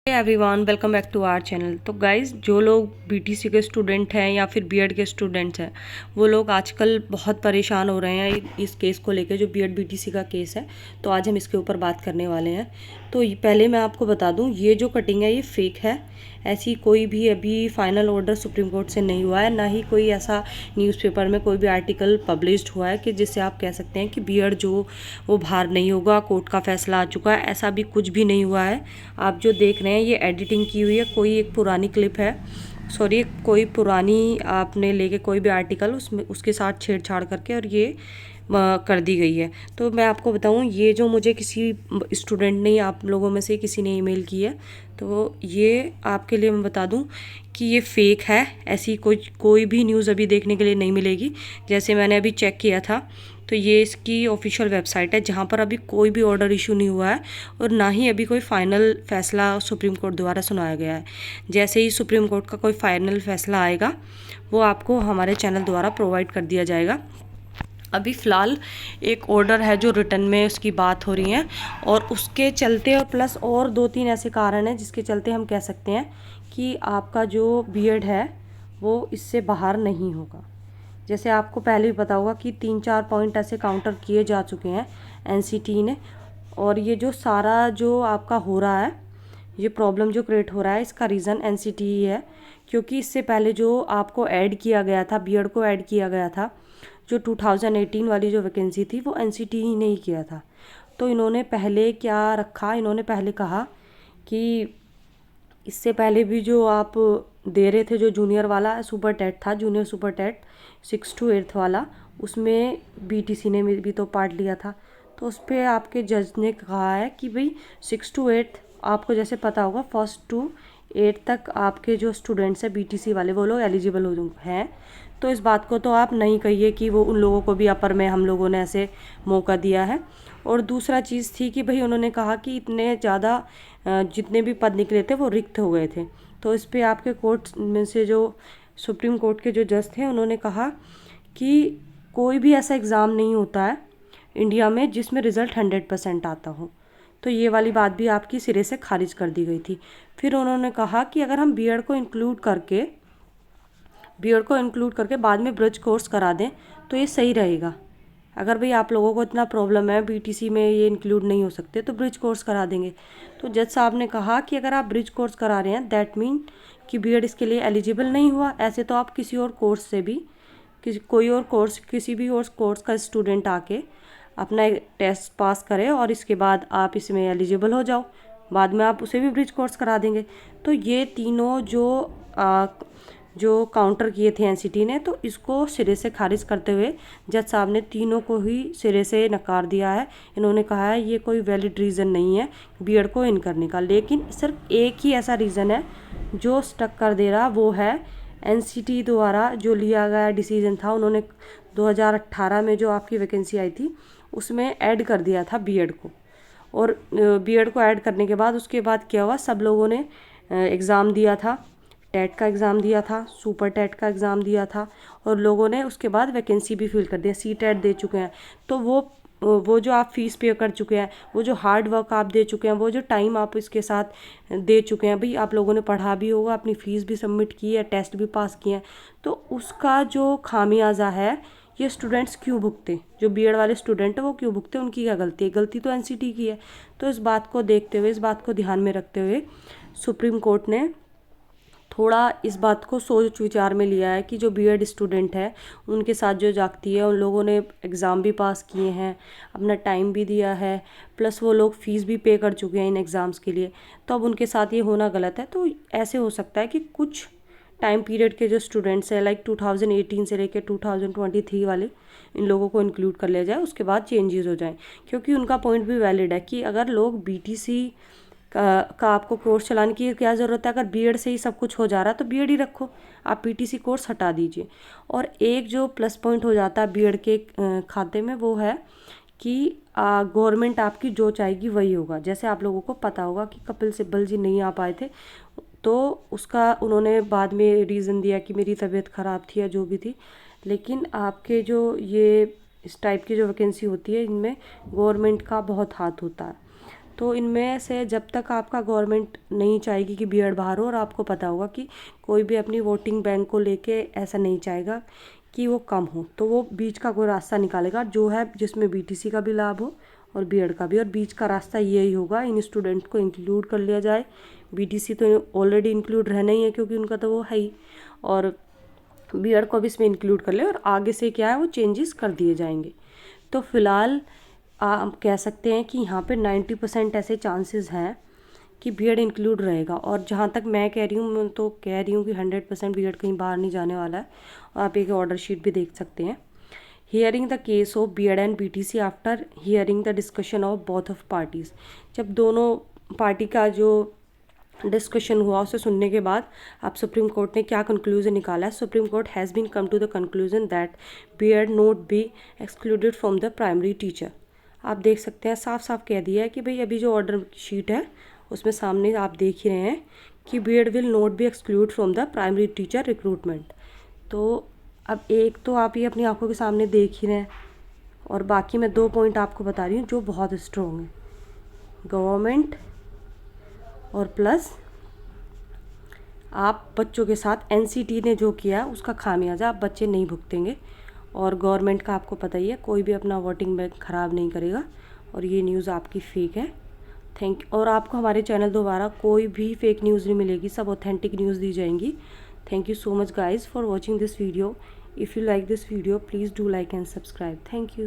Everyone, welcome back to our channel. तो guys, जो लोग बीटीसी के स्टूडेंट हैं या फिर बीएड के स्टूडेंट्स हैं, वो लोग आजकल बहुत परेशान हो रहे हैं इस केस को लेके, जो बीएड बीटीसी का केस है। तो आज हम इसके ऊपर बात करने वाले हैं। तो पहले मैं आपको बता दूं, ये जो कटिंग है ये फेक है। ऐसी कोई भी अभी फाइनल ऑर्डर सुप्रीम कोर्ट से नहीं हुआ है, ना ही कोई ऐसा न्यूज़पेपर में कोई भी आर्टिकल पब्लिश्ड हुआ है कि जिससे आप कह सकते हैं कि बीएड जो वो बाहर नहीं होगा, कोर्ट का फैसला आ चुका है। ऐसा भी कुछ भी नहीं हुआ है। आप जो देख रहे हैं ये एडिटिंग की हुई है, कोई एक पुरानी क्लिप है, सॉरी, कोई पुरानी आपने लेके कोई भी आर्टिकल उसमें उसके साथ छेड़छाड़ करके और ये कर दी गई है। तो मैं आपको बताऊं, ये जो मुझे किसी स्टूडेंट ने, आप लोगों में से किसी ने ईमेल की है, तो ये आपके लिए मैं बता दूं कि ये फेक है। ऐसी कोई भी न्यूज़ अभी देखने के लिए नहीं मिलेगी। जैसे मैंने अभी चेक किया था, तो ये इसकी ऑफिशियल वेबसाइट है, जहाँ पर अभी कोई भी ऑर्डर इशू नहीं हुआ है और ना ही अभी कोई फाइनल फैसला सुप्रीम कोर्ट द्वारा सुनाया गया है। जैसे ही सुप्रीम कोर्ट का कोई फाइनल फैसला आएगा, वो आपको हमारे चैनल द्वारा प्रोवाइड कर दिया जाएगा। अभी फ़िलहाल एक ऑर्डर है जो रिटर्न में उसकी बात हो रही है, और उसके चलते और प्लस और 2-3 ऐसे कारण हैं जिसके चलते हम कह सकते हैं कि आपका जो बीएड है वो इससे बाहर नहीं होगा। जैसे आपको पहले भी पता होगा कि 3-4 पॉइंट ऐसे काउंटर किए जा चुके हैं एनसीटी ने, और ये जो सारा जो आपका हो रहा है, ये प्रॉब्लम जो क्रिएट हो रहा है, इसका रीज़न एनसीटी ही है। क्योंकि इससे पहले जो आपको ऐड किया गया था, बीएड को ऐड किया गया था, जो 2018 वाली जो वैकेंसी थी, वो एनसीटी ही नहीं किया था। तो इन्होंने पहले क्या रखा, इन्होंने पहले कहा कि इससे पहले भी जो आप दे रहे थे, जो जूनियर वाला सुपर टेट था, जूनियर सुपर टेट 6 to 8 वाला, उसमें बीटीसी ने भी तो पार्ट लिया था। तो उस पर आपके जज ने कहा है कि भाई 6 to 8, आपको जैसे पता होगा 1st to 8 तक आपके जो स्टूडेंट्स हैं बीटीसी वाले, वो लोग एलिजिबल हो हैं। तो इस बात को तो आप नहीं कहिए कि वो उन लोगों को भी अपर में हम लोगों ने ऐसे मौका दिया है। और दूसरा चीज़ थी कि भाई उन्होंने कहा कि इतने ज़्यादा जितने भी पद निकले थे वो रिक्त हो गए थे। तो इस पे आपके कोर्ट में से जो सुप्रीम कोर्ट के जो जज थे, उन्होंने कहा कि कोई भी ऐसा एग्ज़ाम नहीं होता है इंडिया में जिसमें रिज़ल्ट 100% आता हो। तो ये वाली बात भी आपकी सिरे से खारिज कर दी गई थी। फिर उन्होंने कहा कि अगर हम बीएड को इंक्लूड करके बाद में ब्रिज कोर्स करा दें तो ये सही रहेगा। अगर भाई आप लोगों को इतना प्रॉब्लम है, बीटीसी में ये इंक्लूड नहीं हो सकते, तो ब्रिज कोर्स करा देंगे। तो जज साहब ने कहा कि अगर आप ब्रिज कोर्स करा रहे हैं, दैट मीन कि बीएड इसके लिए एलिजिबल नहीं हुआ। ऐसे तो आप किसी और कोर्स से भी, किसी भी और कोर्स का स्टूडेंट आके अपना टेस्ट पास करे और इसके बाद आप इसमें एलिजिबल हो जाओ, बाद में आप उसे भी ब्रिज कोर्स करा देंगे। तो ये तीनों जो काउंटर किए थे एनसीटी ने, तो इसको सिरे से खारिज करते हुए जज साहब ने तीनों को ही सिरे से नकार दिया है। इन्होंने कहा है ये कोई वैलिड रीज़न नहीं है बीएड को इन करने का, लेकिन सिर्फ एक ही ऐसा रीज़न है जो स्टक कर दे रहा, वो है एनसीटी द्वारा जो लिया गया डिसीजन था। उन्होंने 2018 में जो आपकी वैकेंसी आई थी उसमें ऐड कर दिया था बीएड को, और बीएड को ऐड करने के बाद उसके बाद क्या हुआ, सब लोगों ने एग्ज़ाम दिया था, टेट का एग्ज़ाम दिया था, सुपर टेट का एग्ज़ाम दिया था, और लोगों ने उसके बाद वैकेंसी भी फिल कर दिया, सी टेट दे चुके हैं। तो वो जो आप फीस पे कर चुके हैं, वो जो हार्ड वर्क आप दे चुके हैं, वो जो टाइम आप इसके साथ दे चुके हैं, भाई आप लोगों ने पढ़ा भी होगा, अपनी फ़ीस भी सबमिट की है, टेस्ट भी पास किए हैं, तो उसका जो खामियाजा है ये स्टूडेंट्स क्यों भुगते, जो बीएड वाले स्टूडेंट है वो क्यों भुगते, उनकी क्या गलती है? गलती तो एनसीटी की है। तो इस बात को देखते हुए, इस बात को ध्यान में रखते हुए सुप्रीम कोर्ट ने थोड़ा इस बात को सोच विचार में लिया है कि जो बीएड स्टूडेंट है उनके साथ जो जागती है, उन लोगों ने एग्ज़ाम भी पास किए हैं, अपना टाइम भी दिया है, प्लस वो लोग फ़ीस भी पे कर चुके हैं इन एग्ज़ाम्स के लिए, तो अब उनके साथ ये होना गलत है। तो ऐसे हो सकता है कि कुछ टाइम पीरियड के जो स्टूडेंट्स हैं, लाइक 2018 से लेकर 2023 वाले, इन लोगों को इंक्लूड कर लिया जाए, उसके बाद चेंजेस हो जाएं। क्योंकि उनका पॉइंट भी वैलिड है कि अगर लोग बीटीसी का आपको कोर्स चलाने की क्या ज़रूरत है? अगर बीएड से ही सब कुछ हो जा रहा है तो बीएड ही रखो, आप पीटीसी कोर्स हटा दीजिए। और एक जो प्लस पॉइंट हो जाता है बीएड के खाते में, वो है कि गवर्नमेंट आपकी जो चाहेगी वही होगा। जैसे आप लोगों को पता होगा कि कपिल सिब्बल जी नहीं आ पाए थे, तो उसका उन्होंने बाद में रीज़न दिया कि मेरी तबीयत ख़राब थी या जो भी थी, लेकिन आपके जो ये इस टाइप की जो वैकेंसी होती है, इनमें गवर्नमेंट का बहुत हाथ होता है। तो इनमें से जब तक आपका गवर्नमेंट नहीं चाहेगी कि बीएड बाहर हो, और आपको पता होगा कि कोई भी अपनी वोटिंग बैंक को लेके ऐसा नहीं चाहेगा कि वो कम हो, तो वो बीच का कोई रास्ता निकालेगा जो है जिसमें बीटीसी का भी लाभ हो और बीएड का भी। और बीच का रास्ता यही होगा, इन स्टूडेंट को इंक्लूड कर लिया जाए। बीटीसी तो ऑलरेडी इंक्लूड रहना ही है क्योंकि उनका तो वो है ही, और बीएड को भी इसमें इंक्लूड कर ले, और आगे से क्या है वो चेंजेस कर दिए जाएंगे। तो फिलहाल आप कह सकते हैं कि यहाँ पे 90% ऐसे चांसेस हैं कि बीएड इंक्लूड रहेगा। और जहाँ तक मैं कह रही हूँ, मैं तो कह रही हूँ कि 100% बीएड कहीं बाहर नहीं जाने वाला है। और आप एक ऑर्डर शीट भी देख सकते हैं। Hearing the case of BEd and BTC after hearing the discussion of both of parties. जब दोनों पार्टी का जो डिस्कशन हुआ उसे सुनने के बाद अब सुप्रीम कोर्ट ने क्या कंक्लूजन निकाला है। Supreme court has been come to the conclusion that BEd not be excluded from the primary teacher. आप देख सकते हैं साफ साफ कह दिया है कि भाई अभी जो ऑर्डर शीट है उसमें सामने आप देख ही रहे हैं कि BEd will not be exclude from the primary teacher recruitment. तो अब एक तो आप ये अपनी आंखों के सामने देख ही रहे हैं, और बाकी मैं 2 पॉइंट आपको बता रही हूँ जो बहुत स्ट्रॉन्ग है। गवर्नमेंट और प्लस आप बच्चों के साथ एनसीटी ने जो किया उसका खामियाजा आप बच्चे नहीं भुगतेंगे। और गवर्नमेंट का आपको पता ही है, कोई भी अपना वोटिंग बैंक ख़राब नहीं करेगा। और ये न्यूज़ आपकी फ़ेक है। और आपको हमारे चैनल दोबारा कोई भी फेक न्यूज़ नहीं मिलेगी, सब ऑथेंटिक न्यूज़ दी जाएंगी। Thank you so much guys for watching this video. If you like this video please do like and subscribe. Thank you.